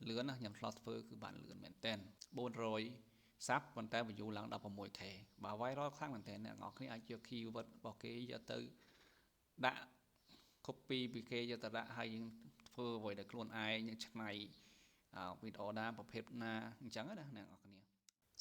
លឿនណាខ្ញុំឆ្លោះធ្វើគឺបានលឿនមែនតើ400សាប់ប៉ុន្តែ view ឡើង 16k បើ viral ខ្លាំងមែនតើអ្នកនរគ្នាអាចយក keyword របស់គេយកទៅដាក់ copy ពីគេយកទៅដាក់ហើយយើងធ្វើអ្វីដែលខ្លួនឯងយើងឆ្នៃវីដេអូណាប្រភេទណាអញ្ចឹងណាអ្នកនរគ្នា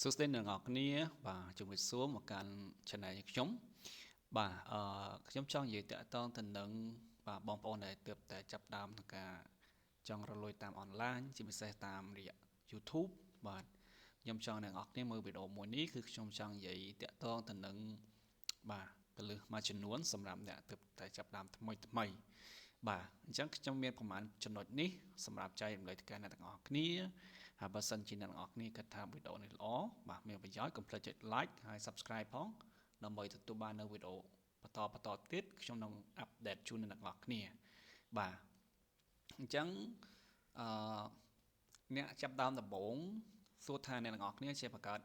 សួស្តីអ្នកនរគ្នាបាទជំរាបសួរមកកាន់ channel ខ្ញុំបាទខ្ញុំចង់និយាយតាក់ទងទៅនឹងបាទបងប្អូនដែលទើបតែចាប់ដើមក្នុងការចង់រលួយតាមអនឡាញជាពិសេសតាមរយៈ YouTube បាទខ្ញុំចង់អ្នកនរគ្នាមើលវីដេអូមួយនេះគឺខ្ញុំចង់និយាយតាក់ទងទៅនឹងបាទកលឹះមួយចំនួនសម្រាប់អ្នកទើបតែចាប់ដើមថ្មីបាទអញ្ចឹងខ្ញុំមានប្រហែលចំណុចនេះសម្រាប់ចែករំលែកទៅកាន់អ្នកទាំងអស់គ្នាហើយបើសិនជាអ្នកទាំងអស់គ្នាគិតថាវីដេអូនេះល្អបាទមានប្រយោជន៍កុំភ្លេចចុច like ហើយ subscribe ផងដើម្បីទទួលបាននៅវីដេអូបន្តទៀតខ្ញុំនឹងអាប់ដេតជូនអ្នកទាំងអស់គ្នាបាទអញ្ចឹងអ្នកចាប់ដើមដំបូងសួរថាអ្នកទាំងអស់គ្នាជាបង្កើត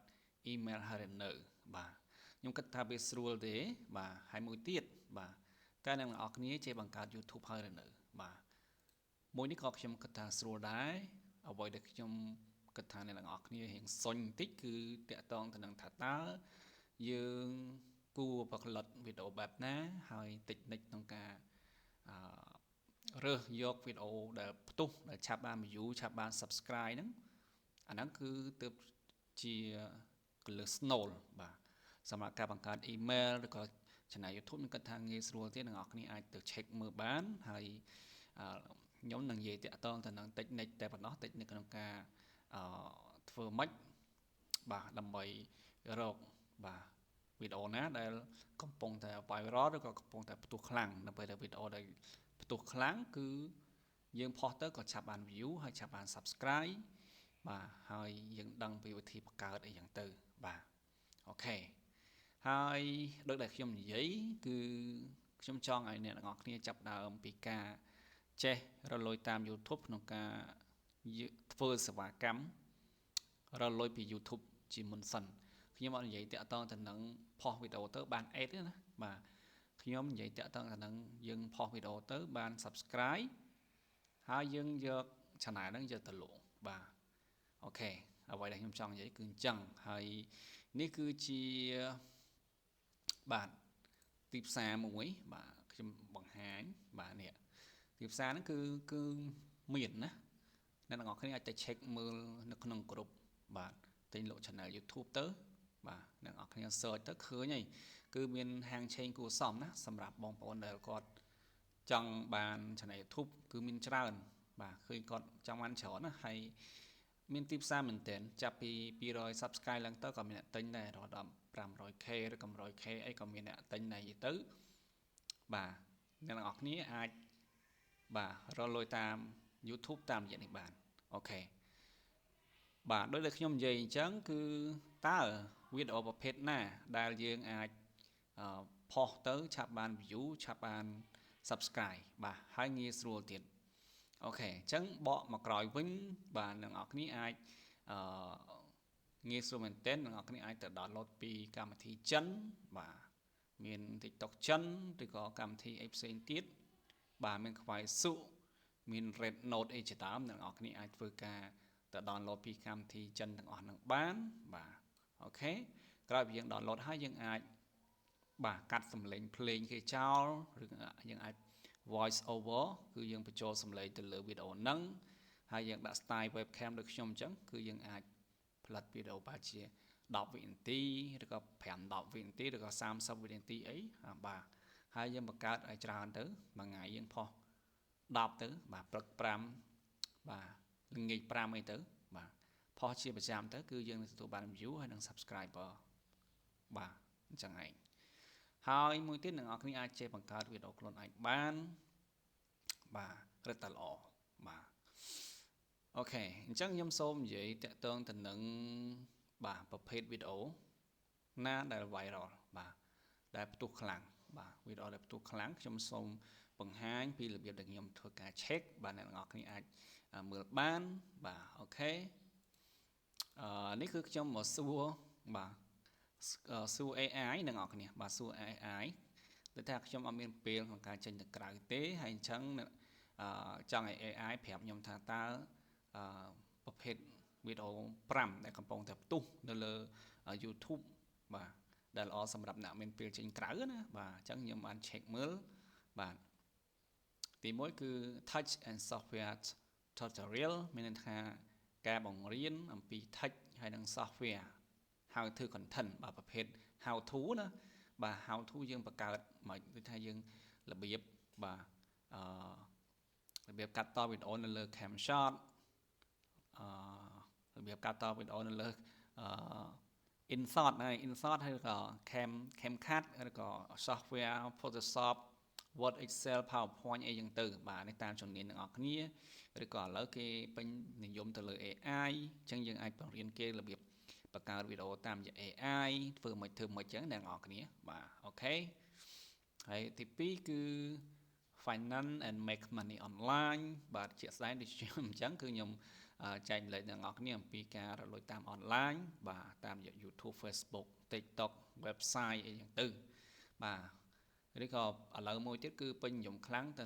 email ហើយនៅបាទខ្ញុំគិតថាវាស្រួលទេបាទហើយមួយទៀតបាទតើអ្នកទាំងអស់គ្នាជាបង្កើត YouTube ហើយនៅបាទមួយនេះក៏ខ្ញុំគិតថាស្រួលដែរអ្វីដែលខ្ញុំគិតថាអ្នកទាំងអស់គ្នារៀងសុញបន្តិចគឺតាក់ទងទៅនឹងថាតើយើងគួរផលិតវីដេអូបែបណាហើយតិចនិចក្នុងការរើសយកវីដេអូដែលផ្ទុះដែលឆាប់បាន view ឆាប់បាន subscribe ហ្នឹងអាហ្នឹងគឺទើបជាកលឹះស្នូលបាទសម្រាប់ការបង្កើត email ឬក៏ channel YouTube ខ្ញុំគិតថាងាយស្រួលទេអ្នកនរគ្នាអាចទៅ check មើលបានហើយខ្ញុំនឹងនិយាយតាក់ទងទៅនឹង technique តែប៉ុណ្ណោះ technique ក្នុងការធ្វើម៉េចបាទដើម្បីរកបាទវីដេអូណាដែលកំពុងតែ viral ឬក៏កំពុងតែផ្ទុះខ្លាំងនៅពេលដែលវីដេអូដែលផ្ទុះខ្លាំងគឺយើងផុសទៅក៏ឆាប់បាន view ហើយឆាប់បាន subscribe បាទហើយយើងដឹងពីវិធីបង្កើតអីយ៉ាងទៅបាទអូខេហើយដូចដែលខ្ញុំនិយាយគឺខ្ញុំចង់ឲ្យអ្នកទាំងអស់គ្នាចាប់ដើមពីការចេះរលួយតាម YouTube ក្នុងការធ្វើសេវាកម្មរលួយពី YouTube ជាមុនសិនខ្ញុំអត់និយាយតាក់ទងទៅនឹងផុសវីដេអូទៅបាន add ទេណាបាទខ្ញុំនិយាយតាក់ទងទៅនឹងយើងផុសវីដេអូទៅបាន subscribe ហើយយើងយក channel ហ្នឹងយកទៅលក់បាទអូខេអ្វីដែលខ្ញុំចង់និយាយគឺអញ្ចឹងហើយនេះគឺជាបាទទីផ្សារមួយបាទខ្ញុំបង្ហាញបាទនេះទីផ្សារហ្នឹងគឺមានណាអ្នកទាំងអស់គ្នាអាចទៅ check មើលនៅក្នុងក្រុមបាទទិញលក់ channel YouTube ទៅបាទអ្នកទាំងអស់គ្នា search ទៅឃើញហើយគឺមានហាងឆេងគួរសមណាសម្រាប់បងប្អូនដែលគាត់ចង់បាន channel YouTube គឺមានច្រើនបាទឃើញគាត់ចង់បានច្រើនណាហើយមានទីផ្សារមែនទែនចាប់ពី200 subscribe ឡើងទៅក៏មានអ្នកទិញដែររហូតដល់ 500k ឬក៏ 100k អីក៏មានអ្នកទិញដែរទៅបាទអ្នកទាំងអស់គ្នាអាចបាទរកលុយតាម YouTube តាមរយៈនេះបានអូខេបាទដោយដែលខ្ញុំនិយាយអញ្ចឹងគឺតើវីដេអូប្រភេទណាដែលយើងអាចផុសទៅឆាប់បាន view ឆាប់បាន subscribe បាទហើយងាយស្រួលទៀតអូខេអញ្ចឹងបកមកក្រោយវិញបាទអ្នកនរគ្នាអាចងាយស្រួលមែនទែនអ្នកនរគ្នាអាចទៅ download ពីកម្មវិធីចិនបាទមាន TikTok ចិនឬក៏កម្មវិធីអីផ្សេងទៀតបាទមានខ្វាយសុមាន Red Note អីជាដើមអ្នកនរគ្នាអាចធ្វើការទៅ download ពីកម្មវិធីចិនទាំងអស់ហ្នឹងបានបាទអូខេក្រោយពីយើង download ហើយយើងអាចបាទកាត់សំឡេងភ្លេងគេចោលឬយើងអាច voice over គឺយើងបញ្ចូលសំឡេងទៅលើវីដេអូហ្នឹងហើយយើងដាក់ style webcam ដូចខ្ញុំអញ្ចឹងគឺយើងអាចផលិតវីដេអូបែបជា10វិនាទីឬក៏5-10វិនាទីឬក៏30វិនាទីអីបាទហើយយើងបង្កើតឲ្យច្រើនទៅមួយថ្ងៃយើងផុស10ទៅបាទព្រឹក5បាទល្ងាច5អីទៅបាទផុសជាប្រចាំទៅគឺយើងនឹងទទួលបាន view ហើយនិង subscriber បាទអញ្ចឹងឯងហើយមួយទៀតអ្នកនរគ្នាអាចចេះបង្កើតវីដេអូខ្លួនឯងបានបាទរឹតតែល្អបាទអូខេអញ្ចឹងខ្ញុំសូមនិយាយតាក់ទងទៅនឹងបាទប្រភេទវីដេអូណាដែល viral បាទដែលផ្ទុះខ្លាំងបាទវីដេអូដែលផ្ទុះខ្លាំងខ្ញុំសូមបង្ហាញពីរបៀបដែលខ្ញុំធ្វើការ check បាទអ្នកនរគ្នាអាចមើលបានបាទអូខេនេះគឺខ្ញុំមកសួរបាទសួរ AI អ្នកនរគ្នាបាទសួរ AI ដូចថាខ្ញុំអត់មានពេលក្នុងការចេញទៅក្រៅទេហើយអញ្ចឹងចង់ឲ្យ AI ប្រាប់ខ្ញុំថាតើ ភេទវីដេអូ5ដែលកំពុងតែផ្ទុះនៅលើ YouTube បាទដែលល្អសម្រាប់អ្នកមានពេលចេញក្រៅណាបាទអញ្ចឹងខ្ញុំបាន check មើលបាទទី1គឺ Touch and Software Tutorial មានន័យថាការបង្រៀនអំពី Touch ហើយនិង Software How to Content បាទប្រភេទ How to ណាបាទ How to យើងបង្កើតមកដូចថាយើងរបៀបបាទរបៀបកាត់តវីដេអូនៅលើ Camshot របៀបកាត់តវីដេអូនៅលើInShot ហើយ InShot ហើយក៏ CapCut ឬក៏ Software Photoshop Word Excel PowerPoint អីចឹងទៅបាទនេះតាមជំនាញទាំងអស់គ្នាឬក៏ឥឡូវគេពេញនិយមទៅលើ AI អញ្ចឹងយើងអាចបង្រៀនគេរបៀបបង្កើតវីដេអូតាមរយៈ AI ធ្វើមិនអញ្ចឹងអ្នកនរគ្នាបាទអូខេហើយទី2គឺ Finance and Make Money Online បាទជាក់ស្ដែងដូចខ្ញុំអញ្ចឹងគឺខ្ញុំចែកម្លែកអ្នកនរគ្នាអំពីការរលួយតាម online បាទតាមរយៈ YouTube Facebook TikTok website អីចឹងទៅបាទឬក៏ឥឡូវមួយទៀតគឺពេញនិយមខ្លាំងទៅ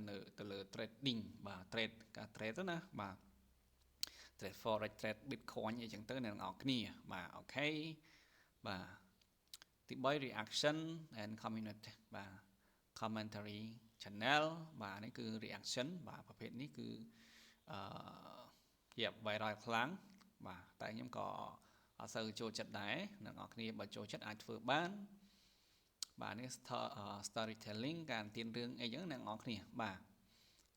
លើ trading បាទ trade ការ trade ទៅណាបាទ trade forex trade bitcoin អីចឹងទៅអ្នកនរគ្នាបាទអូខេបាទទី3 reaction and community បាទ commentary channel បាទនេះគឺ reaction បាទប្រភេទនេះគឺជា viral ខ្លាំងបាទតែខ្ញុំក៏អត់សូវចូលចិត្តដែរអ្នកនរគ្នាបើចូលចិត្តអាចធ្វើបានបាទនេះ storytelling ការនិទានរឿងអីចឹងអ្នកនរគ្នាបាទ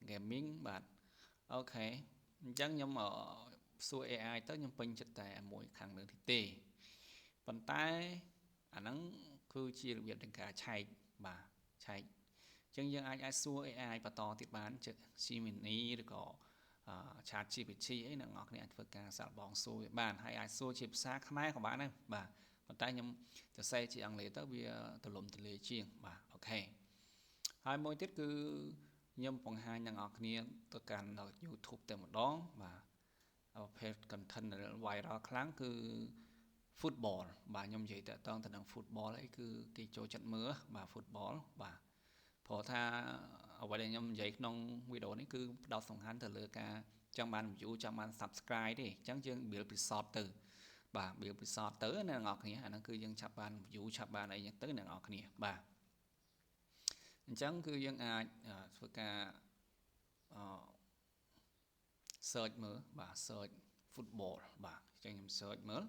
gaming បាទអូខេអញ្ចឹងខ្ញុំសួរ AI ទៅខ្ញុំពេញចិត្តតែមួយខាងលើនេះទេប៉ុន្តែអាហ្នឹងគឺជារបៀបនៃការឆែកបាទឆែកអញ្ចឹងយើងអាចសួរ AI បន្តទៀតបានជា Gemini ឬក៏ChatGPT អីអ្នកនរគ្នាអាចធ្វើការសាកល្បងសួរវាបានហើយអាចសួរជាភាសាខ្មែរក៏បានដែរបាទប៉ុន្តែខ្ញុំសរសេរជាអង់គ្លេសទៅវាទូលំទូលាយជាងបាទអូខេហើយមួយទៀតគឺខ្ញុំបង្ហាញអ្នកនរគ្នាទៅកាន់ YouTube តែម្ដងបាទប្រភេទ content viral ខ្លាំងគឺ football បាទខ្ញុំនិយាយតទៅនឹង football អីគឺគេចូលចិត្តមើលបាទ football បាទព្រោះថាអ្វីដែលខ្ញុំនិយាយក្នុងវីដេអូនេះគឺផ្ដោតសំខាន់ទៅលើការចង់បាន view ចង់បាន subscribe ទេអញ្ចឹងយើង build ពិសោធន៍ទៅបាទ build ពិសោធន៍ទៅអ្នកនរគ្នាអាហ្នឹងគឺយើងឆាប់បាន view ឆាប់បានអីចឹងទៅអ្នកនរគ្នាបាទអញ្ចឹងគឺយើងអាចធ្វើការsearch មើលបាទ search football បាទអញ្ចឹងខ្ញុំ search មើល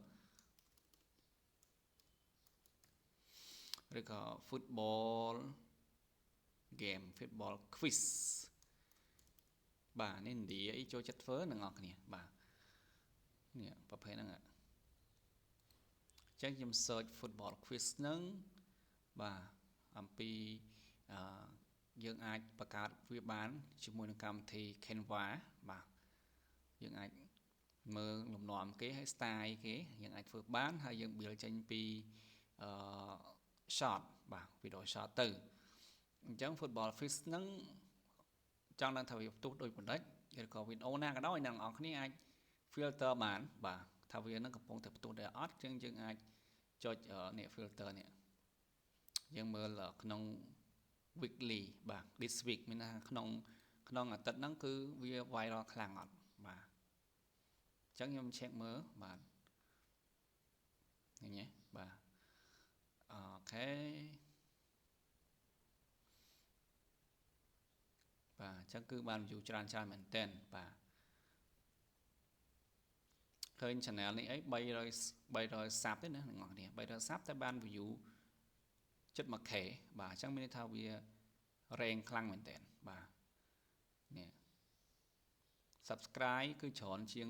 ឬក៏ football game football quiz បាទនេះឥណ្ឌាអីចូលចិត្តធ្វើអ្នកនរគ្នាបាទនេះប្រភេទហ្នឹងអញ្ចឹងខ្ញុំ search football quiz ហ្នឹងបាទអំពីយើងអាចបង្កើតវាបានជាមួយនឹងកម្មវិធី Canva បាទយើងអាចមើលលំនាំគេហើយ style គេយើងអាចធ្វើបានហើយយើង build ចេញពីshot បាទ video shot ទៅអញ្ចឹង football quiz ហ្នឹងចង់ដឹងថាវាផ្ទុះដោយបណ្ឌិតឬក៏វីដេអូណាក៏ដោយអ្នកនរគ្នាអាច filter បានបាទថាវានឹងកំពុងតែផ្ទុះដែរអត់អញ្ចឹងយើងអាចចុចនេះ filter នេះយើងមើលក្នុង weekly បាទ this week មានថាក្នុងអាទិត្យហ្នឹងគឺវា viral ខ្លាំងអត់បាទអញ្ចឹងខ្ញុំ check មើលបាទនេះបាទអូខេបាទអញ្ចឹងគឺបាន view ច្រើនមែនទែនបាទឃើញ channel នេះអី300 sub ទេណាអ្នកនរគ្នា300 sub តែបាន view ជិត 1k បាទអញ្ចឹងមានន័យថាវា rank ខ្លាំងមែនទែនបាទនេះ subscribe គឺច្រើនជាង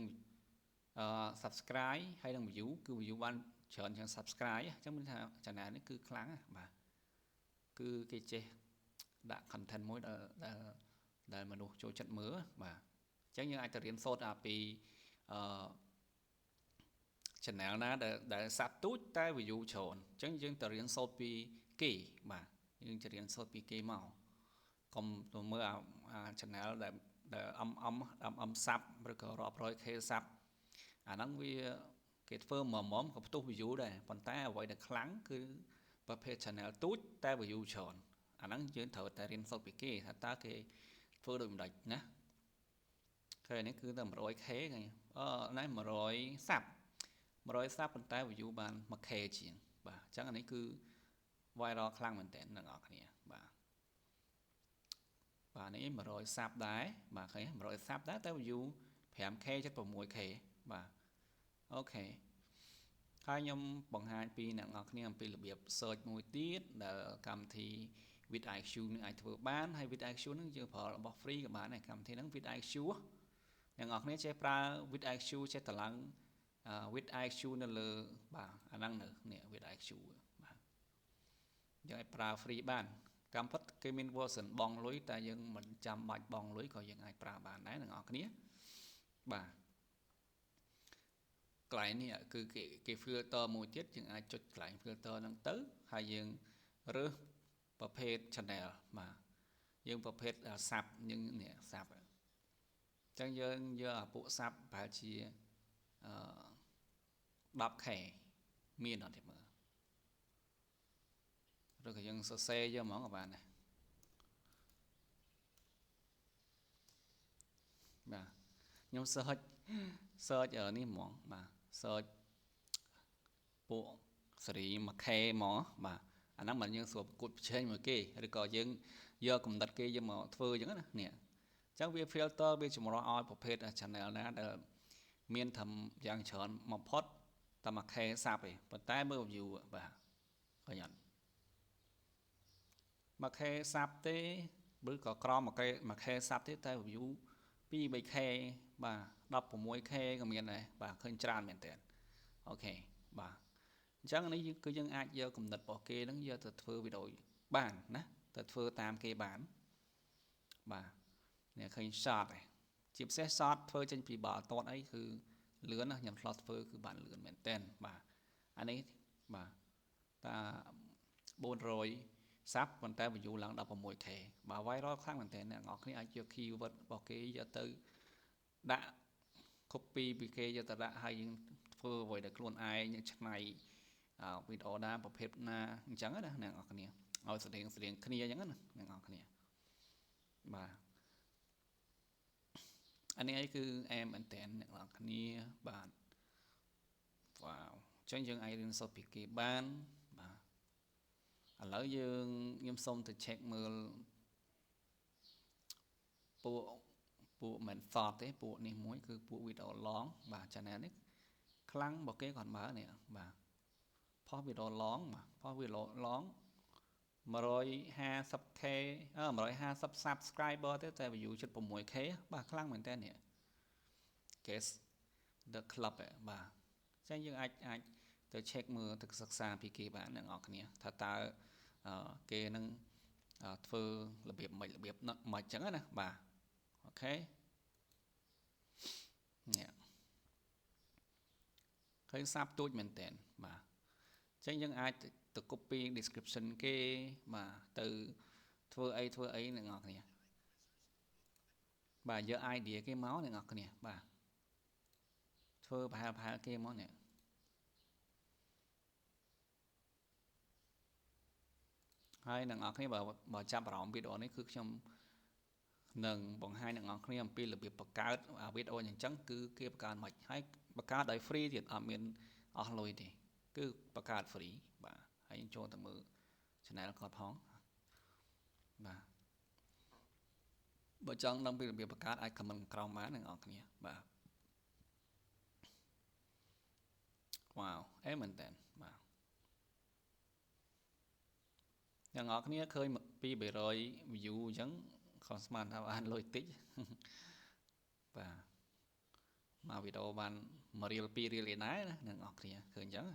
subscribe ហើយនឹង view គឺ view បានច្រើនជាង subscribe អញ្ចឹងមានថា channel នេះគឺខ្លាំងបាទគឺគេចេះដាក់ content មួយដែលមនុស្សចូលចិត្តមើលបាទអញ្ចឹងយើងអាចទៅរៀនសូត្រពីchannel ណាដែលសាប់ទូចតែ view ច្រើនអញ្ចឹងយើងទៅរៀនសូត្រពីគេបាទយើងទៅរៀនសូត្រពីគេមកកុំទៅមើលអា channel ដែលអំសាប់ឬក៏រាប់រយ k សាប់អាហ្នឹងវាគេធ្វើមុំក៏ផ្ទុះ view ដែរប៉ុន្តែអ្វីដែលខ្លាំងគឺប្រភេទ channel ទូចតែ view ច្រើនអាហ្នឹងយើងត្រូវតែរៀនសូត្រពីគេថាតើគេធ្វើដូចម្ដេចណាឃើញនេះគឺតែ 100k ណែ100សាប់100សាប់ប៉ុន្តែ view បាន 1k ជាងបាទអញ្ចឹងអានេះគឺ viral ខ្លាំងមែនតើអ្នកនរគ្នាបាទនេះ100សាប់ដែរបាទឃើញ100សាប់ដែរតែ view 5k 76k បាទអូខេហើយខ្ញុំបង្ហាញពីអ្នកនរគ្នាអំពីរបៀប search មួយទៀតដែលកម្មវិធី vidIQ នឹងអាចធ្វើបានហើយ vidIQ នឹងយើងប្រើរបស់ free ក៏បានដែរកម្មវិធីហ្នឹង vidIQ អ្នកនរគ្នាចេះប្រើ vidIQ ចេះតឡើងvidIQ នៅលើបាទអាហ្នឹងនេះ vidIQ បាទយើងអាចប្រើ free បានកម្មពិតគេមាន version បងលុយតែយើងមិនចាំបាច់បងលុយក៏យើងអាចប្រើបានដែរអ្នកនរគ្នាបាទកន្លែងនេះគឺគេ filter មួយទៀតយើងអាចចុចកន្លែង filter ហ្នឹងទៅហើយយើងរើសប្រភេទ channel បាទយើងប្រភេទ sub យើងនេះ sub អញ្ចឹងយើងយកអាពួក sub ប្រហែលជា10k មានអត់ទេមើលឬក៏យើងសរសេរយកហ្មងក៏បានដែរបាទខ្ញុំ search នេះហ្មងបាទ search ពួកសេរី 1k ហ្មងបាទអាហ្នឹងមិនយើងស្រួលប្រកួតប្រជែងមួយគេឬក៏យើងយកកំណត់គេយកមកធ្វើអញ្ចឹងណានេះអញ្ចឹងវា filter វាចម្រោះឲ្យប្រភេទ channel ណាដែលមានត្រឹមយ៉ាងច្រើនបំផុតតែ 1k សាប់ឯងប៉ុន្តែមើល view បាទឃើញអត់ 1k សាប់ទេឬក៏ក្រោម 1k សាប់ទេតែ view 2 3k បាទ 16k ក៏មានដែរបាទឃើញច្រើនមែនតើអូខេបាទអញ្ចឹងនេះគឺយើងអាចយកគំនិតរបស់គេហ្នឹងយកទៅធ្វើវីដេអូបានណាទៅធ្វើតាមគេបានបាទនេះឃើញ short ឯងជាពិសេស short ធ្វើចេញពីបាល់ទាត់អីគឺលឿនណាខ្ញុំឆ្លោះធ្វើគឺបានលឿនមែនតើបាទអានេះបាទតា400សាប់ប៉ុន្តែ view ឡើង 16k បាទ viral ខ្លាំងមែនតើអ្នកនរគ្នាអាចយក keyword របស់គេយកទៅដាក់ copy ពីគេយកទៅដាក់ហើយយើងធ្វើអ្វីដែលខ្លួនឯងយើងឆ្នៃវីដេអូណាប្រភេទណាអញ្ចឹងណាអ្នកនរគ្នាឲ្យស្តៀងគ្នាអញ្ចឹងណាអ្នកនរគ្នាបាទអានេះគឺអែមមែនតើអ្នកនរគ្នាបាទវ៉ាវអញ្ចឹងយើងអាចរៀនសូត្រពីគេបានបាទឥឡូវខ្ញុំសូមទៅ check មើលពួកមិន short ទេពួកនេះមួយគឺពួកវីដេអូ long បាទ channel នេះខ្លាំងរបស់គេគាត់មើលនេះបាទផុសវីដេអូ long បាទផុសវីដេអូ long 150k 150 subscriber ទេតែ view 76k បាទខ្លាំងមែនតើនេះ Guess the club បាទអញ្ចឹងយើងអាចទៅ check មើលទៅសិក្សាពីគេបានអ្នកនរគ្នាថាតើគេនឹងធ្វើរបៀបមិនអញ្ចឹងណាបាទអូខេនេះឃើញសាប់ទូចមែនតើបាទអញ្ចឹងយើងអាចទៅ copy description គេបាទទៅធ្វើអីអ្នកនរគ្នាបាទយក idea គេមកអ្នកនរគ្នាបាទធ្វើប្រហែលគេមកនេះហើយអ្នកនរគ្នាបើចាប់អារម្មណ៍វីដេអូនេះគឺខ្ញុំនឹងបង្ហាញអ្នកនរគ្នាអំពីរបៀបបង្កើតវីដេអូអញ្ចឹងគឺគេបង្កើតមិនហើយបង្កើតដោយ free ទៀតអត់មានអស់លុយទេគឺបង្កើត free បាទហើយចូលទៅមើល channel គាត់ផងបាទបើចង់ដឹងពីរបៀបបង្កើតអាច comment ក្រោមបានអ្នកនរគ្នាបាទវ៉ាវអេមែនតើបាទអ្នកនរគ្នាឃើញ200 view អញ្ចឹងខុសស្មានថាបានលុយតិចបាទមកវីដេអូបាន1រៀល2រៀលឯណាអ្នកនរគ្នាឃើញអញ្ចឹង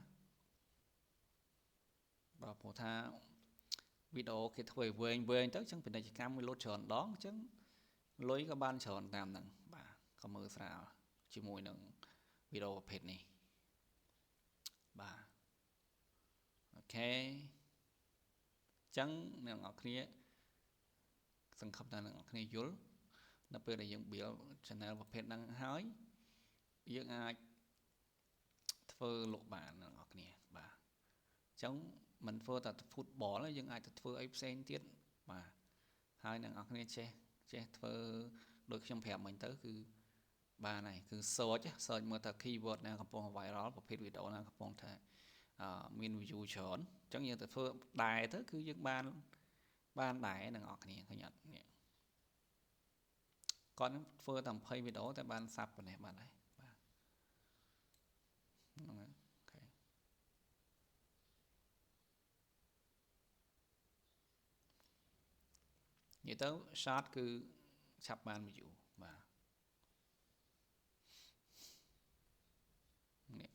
បាទព្រោះថាវីដេអូគេធ្វើឲ្យវែងទៅអញ្ចឹងពាណិជ្ជកម្មវាលោតច្រើនដងអញ្ចឹងលុយក៏បានច្រើនតាមហ្នឹងបាទក៏មើលស្រាលជាមួយនឹងវីដេអូប្រភេទនេះបាទអូខេអញ្ចឹងអ្នកនរគ្នាសង្ឃឹមថាអ្នកនរគ្នាយល់នៅពេលដែលយើង build channel ប្រភេទហ្នឹងហើយយើងអាចធ្វើលក់បានអ្នកនរគ្នាបាទអញ្ចឹងមិនធ្វើតែ football យើងអាចទៅធ្វើអីផ្សេងទៀតបាទហើយអ្នកនរគ្នាចេះធ្វើដូចខ្ញុំប្រាប់មិញទៅគឺ បាទnày គឺ search មើលថា keyword ណាកំពុង viral ប្រភេទវីដេអូណាកំពុងថាមាន view ច្រើនអញ្ចឹងយើងទៅធ្វើដែរទៅគឺយើងបានដែរទាំងអស់គ្នាឃើញអត់នេះគាត់នឹងធ្វើតែ20វីដេអូតែបានសាប់ប៉ុណ្ណេះបានហើយបាទហ្នឹងហើយអូខេនិយាយទៅ short គឺឆាប់បាន view បាទនេះ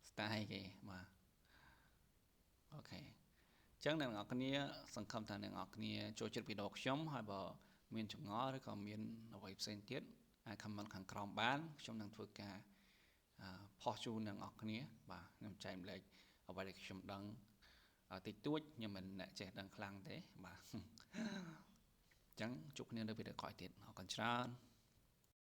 style គេបាទអូខេអញ្ចឹងអ្នកនរគ្នាសង្ឃឹមថាអ្នកនរគ្នាចូលចិត្តវីដេអូខ្ញុំហើយបើមានចម្ងល់ឬក៏មានអ្វីផ្សេងទៀតអាច comment ខាងក្រោមបានខ្ញុំនឹងធ្វើការផុសជូនអ្នកនរគ្នាបាទខ្ញុំចែកម្លែកអ្វីដែលខ្ញុំដឹងតិចតួចខ្ញុំមិនអ្នកចេះដឹងខ្លាំងទេបាទអញ្ចឹងជួបគ្នានៅវីដេអូក្រោយទៀតអរគុណច្រើន